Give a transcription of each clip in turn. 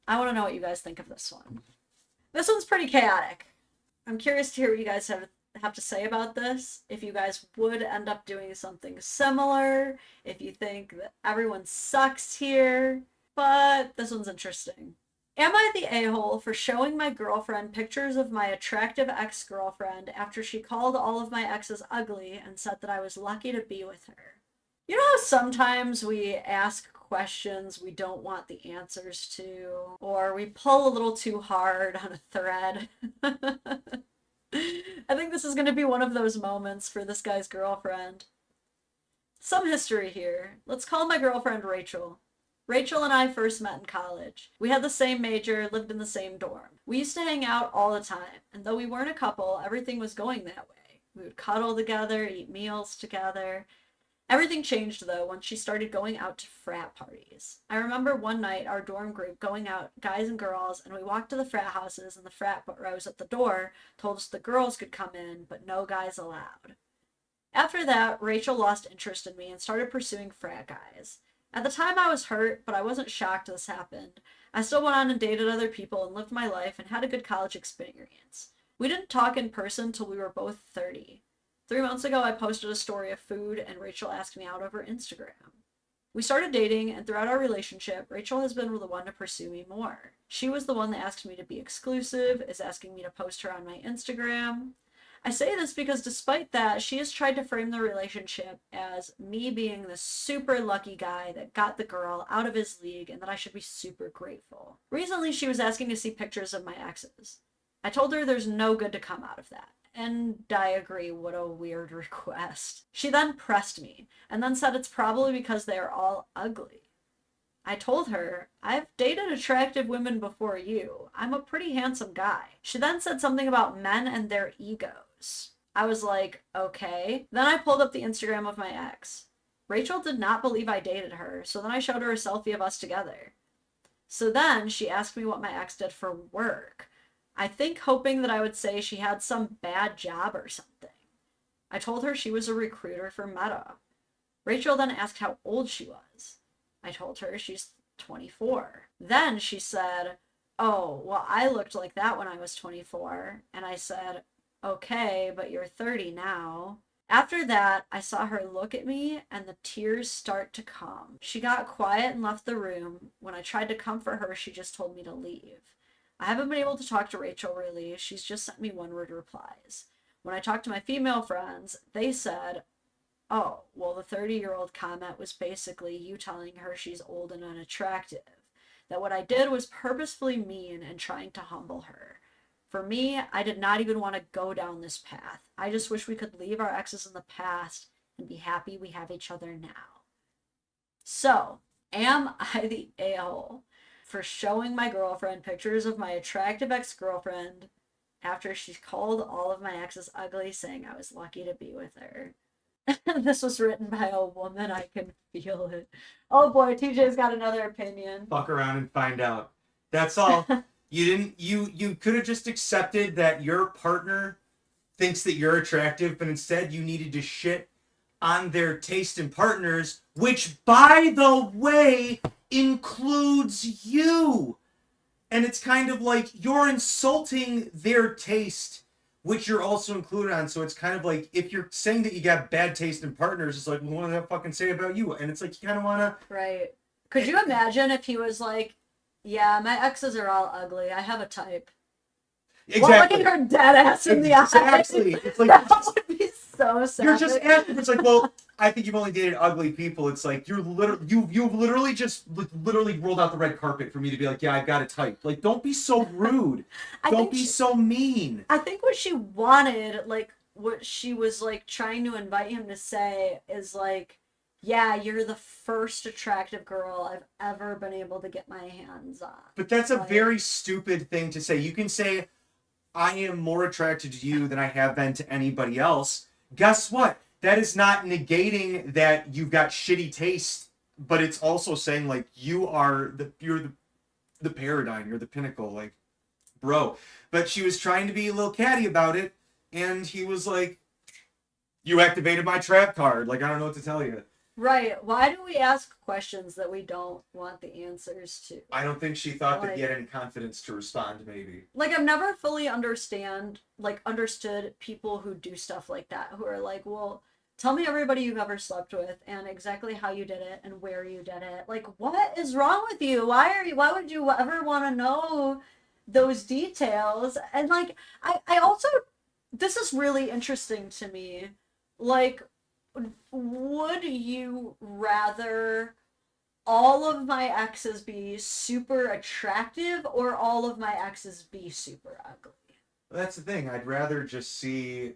I want to know what you guys think of this one. This one's pretty chaotic. I'm curious to hear what you guys have to say about this. If you guys would end up doing something similar, if you think that everyone sucks here, but this one's interesting. Am I the a-hole for showing my girlfriend pictures of my attractive ex-girlfriend after she called all of my exes ugly and said that I was lucky to be with her? You know how sometimes we ask questions we don't want the answers to, or we pull a little too hard on a thread? I think this is going to be one of those moments for this guy's girlfriend. Some history here. Let's call my girlfriend Rachel. Rachel and I first met in college. We had the same major, lived in the same dorm. We used to hang out all the time, and though we weren't a couple, everything was going that way. We would cuddle together, eat meals together. Everything changed, though, once she started going out to frat parties. I remember one night our dorm group going out, guys and girls, and we walked to the frat houses, and the frat bros at the door told us the girls could come in, but no guys allowed. After that, Rachel lost interest in me and started pursuing frat guys. At the time, I was hurt, but I wasn't shocked this happened. I still went on and dated other people and lived my life and had a good college experience. We didn't talk in person till we were both 30. 3 months ago, I posted a story of food, and Rachel asked me out over Instagram. We started dating, and throughout our relationship, Rachel has been the one to pursue me more. She was the one that asked me to be exclusive, is asking me to post her on my Instagram. I say this because despite that, she has tried to frame the relationship as me being the super lucky guy that got the girl out of his league and that I should be super grateful. Recently, she was asking to see pictures of my exes. I told her there's no good to come out of that. And I agree, what a weird request. She then pressed me, and then said it's probably because they are all ugly. I told her, I've dated attractive women before you. I'm a pretty handsome guy. She then said something about men and their egos. I was like, okay. Then I pulled up the Instagram of my ex. Rachel did not believe I dated her, so then I showed her a selfie of us together. So then she asked me what my ex did for work. I think hoping that I would say she had some bad job or something. I told her she was a recruiter for Meta. Rachel then asked how old she was. I told her she's 24. Then she said, oh, well, I looked like that when I was 24. And I said, okay, but you're 30 now. After that, I saw her look at me and the tears start to come. She got quiet and left the room. When I tried to comfort her, she just told me to leave. I haven't been able to talk to Rachel really. She's just sent me one-word replies. When I talked to my female friends, they said, oh, well, the 30-year-old comment was basically you telling her she's old and unattractive. That what I did was purposefully mean and trying to humble her. For me, I did not even want to go down this path. I just wish we could leave our exes in the past and be happy we have each other now. So, am I the a-hole for showing my girlfriend pictures of my attractive ex-girlfriend after she called all of my exes ugly, saying I was lucky to be with her? This was written by a woman. I can feel it. Oh boy, TJ's got another opinion. Fuck around and find out. That's all. You could have just accepted that your partner thinks that you're attractive, but instead you needed to shit on their taste in partners, which, by the way, includes you. And it's kind of like you're insulting their taste, which you're also included on. So it's kind of like if you're saying that you got bad taste in partners, it's like, well, what does that fucking say about you? And it's like you kind of want to... Right. Could you imagine if he was like, yeah, my exes are all ugly. I have a type. Exactly. Looking her dead ass in the eye. Exactly. It's like... That would be so sad. You're just asking. It's like, well, I think you've only dated ugly people. It's like you've literally just literally rolled out the red carpet for me to be like, yeah, I've got a type. Like, don't be so rude. Don't be so mean. I think what she wanted, like what she was like trying to invite him to say is like, yeah, you're the first attractive girl I've ever been able to get my hands on. But that's a very stupid thing to say. You can say, I am more attracted to you than I have been to anybody else. Guess what? That is not negating that you've got shitty taste, but it's also saying like you're the paradigm, you're the pinnacle, like, bro. But she was trying to be a little catty about it, and he was like, you activated my trap card. Like, I don't know what to tell you. Right. Why do we ask questions that we don't want the answers to? I don't think she thought that Like- he had any confidence to respond, maybe. Like, I've never fully understood people who do stuff like that, who are like, well, tell me everybody you've ever slept with and exactly how you did it and where you did it. Like, what is wrong with you? Why would you ever want to know those details? And like, I also, this is really interesting to me. Like, would you rather all of my exes be super attractive or all of my exes be super ugly? That's the thing. I'd rather just see.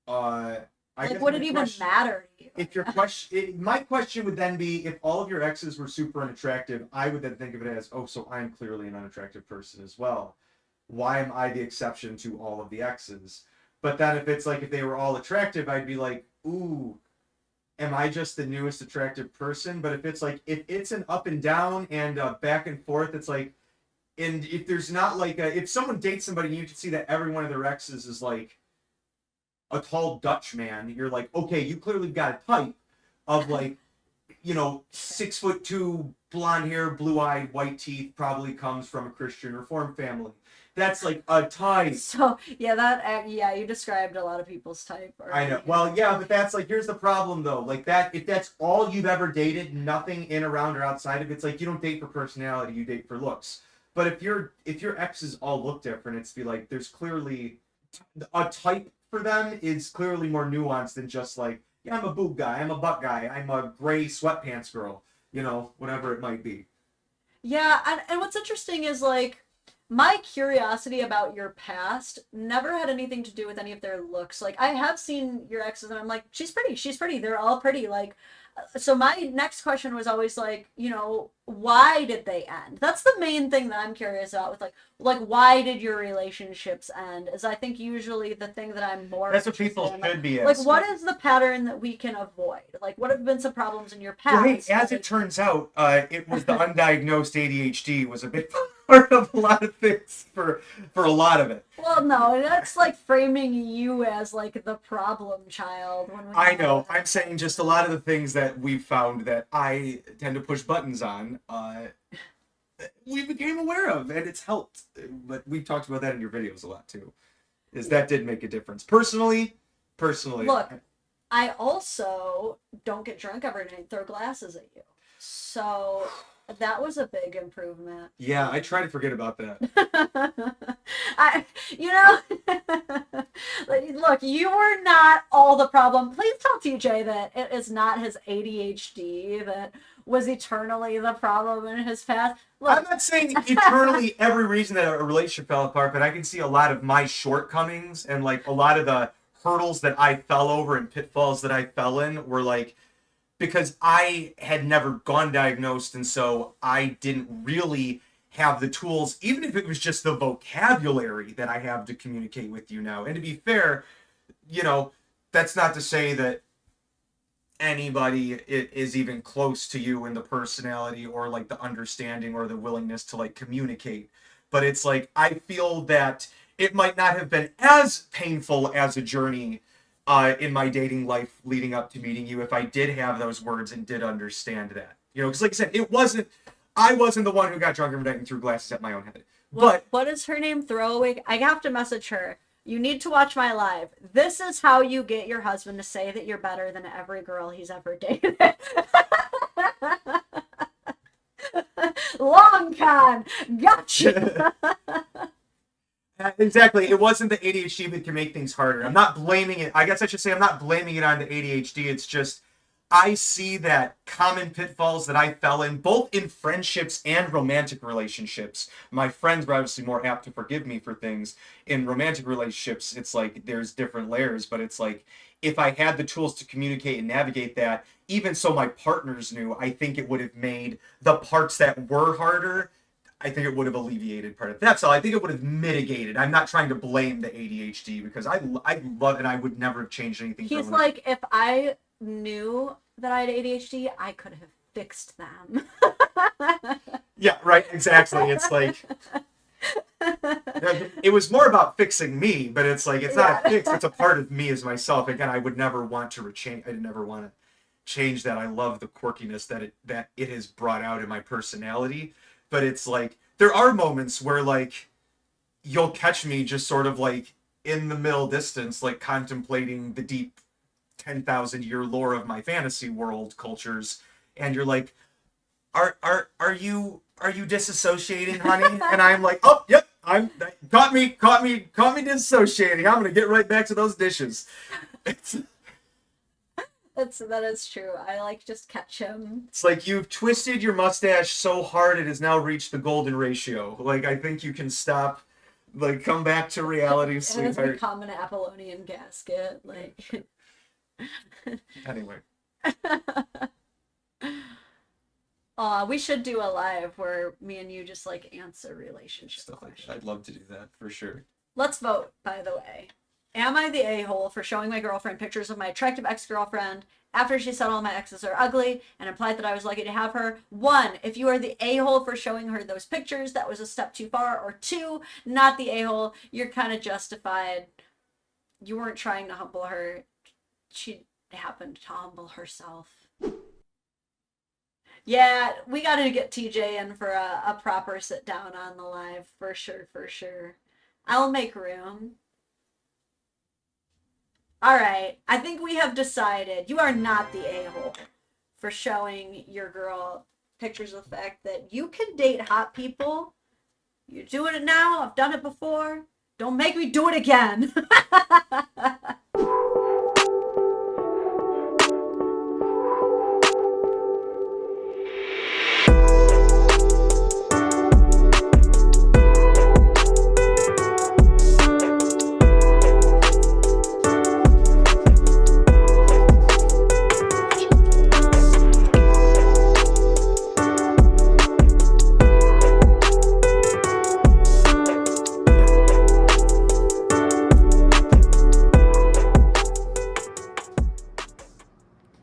I Like, guess would my it even question- matter to you? If your question, my question would then be, if all of your exes were super unattractive, I would then think of it as, oh, so I'm clearly an unattractive person as well. Why am I the exception to all of the exes? But then if it's like, if they were all attractive, I'd be like, ooh, am I just the newest attractive person? But if it's like, if it's an up and down and back and forth, it's like, and if there's not like if someone dates somebody and you can see that every one of their exes is like a tall Dutch man, you're like, okay, you clearly got a type of like, 6'2", blonde hair, blue eyed, white teeth, probably comes from a Christian Reformed family. That's like a type. So yeah, you described a lot of people's type. I know. Well, yeah, but that's like, here's the problem though. Like that, if that's all you've ever dated, nothing in, around, or outside of it's like you don't date for personality, you date for looks. But if your exes all look different, it's be like there's clearly a type for them is clearly more nuanced than just like, yeah, I'm a boob guy, I'm a butt guy, I'm a gray sweatpants girl, whatever it might be. Yeah, and what's interesting is like my curiosity about your past never had anything to do with any of their looks. Like I have seen your exes and I'm like, she's pretty. They're all pretty. Like, so my next question was always like, why did they end? That's the main thing that I'm curious about with like why did your relationships end? Is I think usually the thing that I'm more That's what interested people in, should be like asking. what is the pattern that we can avoid? Like what have been some problems in your past? Well, hey, as it turns out, it was the undiagnosed ADHD was a big part of a lot of things for a lot of it. Well, no, that's like framing you as like the problem child. I know. I'm saying just a lot of the things that we've found that I tend to push buttons on, we became aware of, and it's helped. But we've talked about that in your videos a lot too. That did make a difference. Personally. Look, I also don't get drunk every night and throw glasses at you. So that was a big improvement. Yeah, I try to forget about that. Look, you were not all the problem. Please tell TJ that it is not his ADHD that was eternally the problem in his past. Look, I'm not saying eternally every reason that a relationship fell apart, but I can see a lot of my shortcomings and like a lot of the hurdles that I fell over and pitfalls that I fell in were like, because I had never gone diagnosed, and so I didn't really have the tools, even if it was just the vocabulary that I have to communicate with you now. And to be fair, that's not to say that anybody is even close to you in the personality or like the understanding or the willingness to like communicate. But it's like, I feel that it might not have been as painful as a journey in my dating life leading up to meeting you if I did have those words and did understand that. Because like I said, I wasn't the one who got drunk every night and threw glasses at my own head. But what is her name? Throwaway. I have to message her. You need to watch my live. This is how you get your husband to say that you're better than every girl he's ever dated. Long con. Gotcha. Exactly. It wasn't the ADHD that can make things harder. I'm not blaming it. I guess I should say I'm not blaming it on the ADHD. It's just I see that common pitfalls that I fell in, both in friendships and romantic relationships. My friends were obviously more apt to forgive me for things. In romantic relationships, it's like there's different layers, but it's like if I had the tools to communicate and navigate that, even so my partners knew, I think it would have made the parts that were harder, I think it would have alleviated part of it. That's all. I think it would have mitigated. I'm not trying to blame the ADHD because I love it and I would never have changed anything. He's like, if I knew that I had ADHD, I could have fixed them. Yeah, right. Exactly. It's like, it was more about fixing me, but it's like, it's not a fix. It's a part of me as myself. Again, I would never want to change. I'd never want to change that. I love the quirkiness that it has brought out in my personality. But it's like there are moments where like you'll catch me just sort of like in the middle distance, like contemplating the deep 10,000-year lore of my fantasy world cultures, and you're like, are you disassociating, honey? And I'm like, oh, yep, caught me disassociating. I'm gonna get right back to those dishes. That is true. I like just catch him. It's like you've twisted your mustache so hard it has now reached the golden ratio. Like, I think you can stop. Like, come back to reality, It has sweetheart. become an Apollonian gasket. Like. Anyway. We should do a live where me and you just like answer relationship Stuff like questions. that. I'd love to do that for sure. Let's vote, by the way. Am I the a-hole for showing my girlfriend pictures of my attractive ex-girlfriend after she said all my exes are ugly and implied that I was lucky to have her? 1, if you are the a-hole for showing her those pictures, that was a step too far. Or 2, not the a-hole, you're kind of justified. You weren't trying to humble her. She happened to humble herself. Yeah, we got to get TJ in for a proper sit down on the live, for sure, for sure. I'll make room. All right, I think we have decided you are not the a-hole for showing your girl pictures of the fact that you can date hot people. You're doing it now. I've done it before. Don't make me do it again.